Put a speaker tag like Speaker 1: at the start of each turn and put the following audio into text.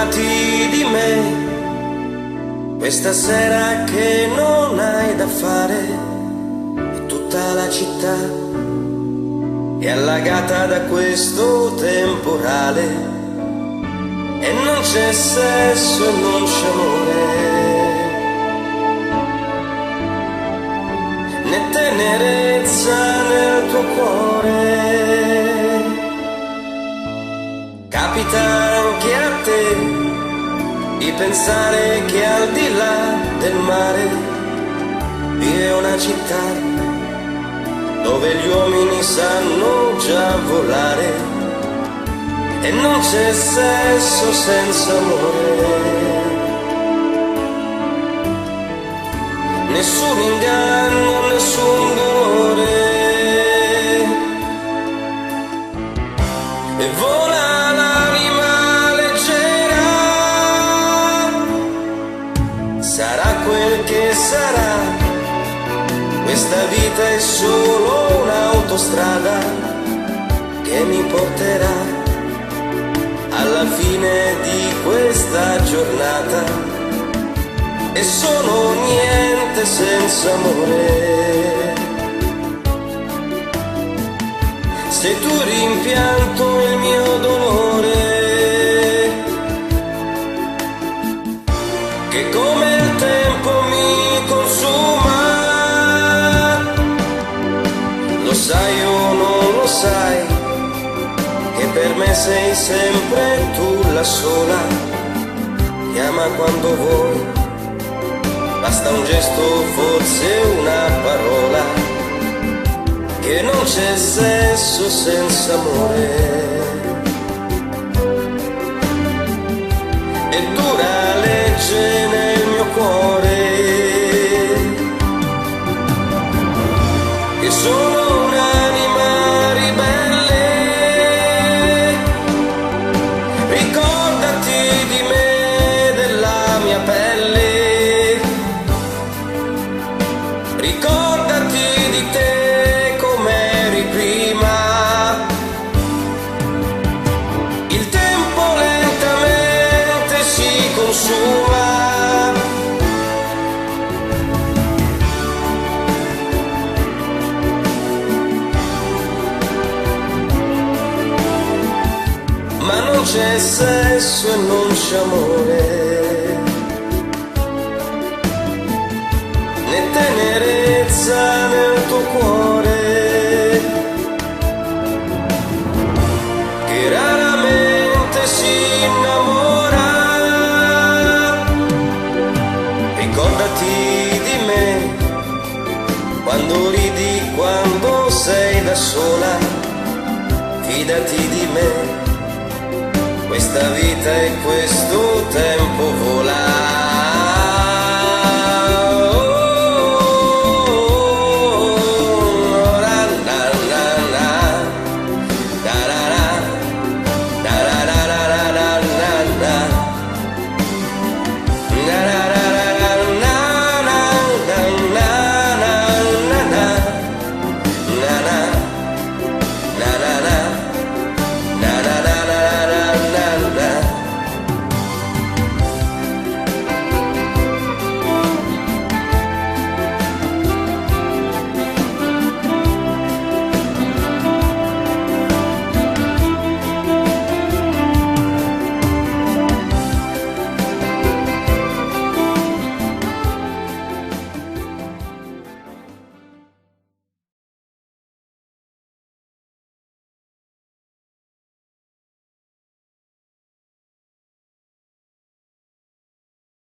Speaker 1: Ricordati di me, questa sera che non hai da fare, e tutta la città è allagata da questo temporale, e non c'è sesso e non c'è amore, né tenerezza nel tuo cuore. Capita anche a te di pensare che al di là del mare vi è una città dove gli uomini sanno già volare, e non c'è sesso senza amore, nessun inganno, nessun dolore, e vola l'anima leggera, sarà quel che sarà, questa vita è solo un'autostrada che mi porterà alla fine di questa giornata, e sono niente senza amore. Se tu rimpianto il mio dolore, che come il tempo mi consuma, lo sai o non lo sai, che per me sei sempre tu la sola, chiama quando vuoi, basta un gesto, forse una parola, che non c'è sesso senza amore. E dura legge nel mio cuore, che sono un'anima ribelle. Ricordati di me, della mia pelle, ricordati di te com'eri prima. Il tempo lentamente si consuma, ma non c'è sesso e non c'è amore, né tenerezza nel tuo cuore, che raramente si innamora. Ricordati di me, quando ridi, quando sei da sola, fidati di me, questa vita e questo tempo vola.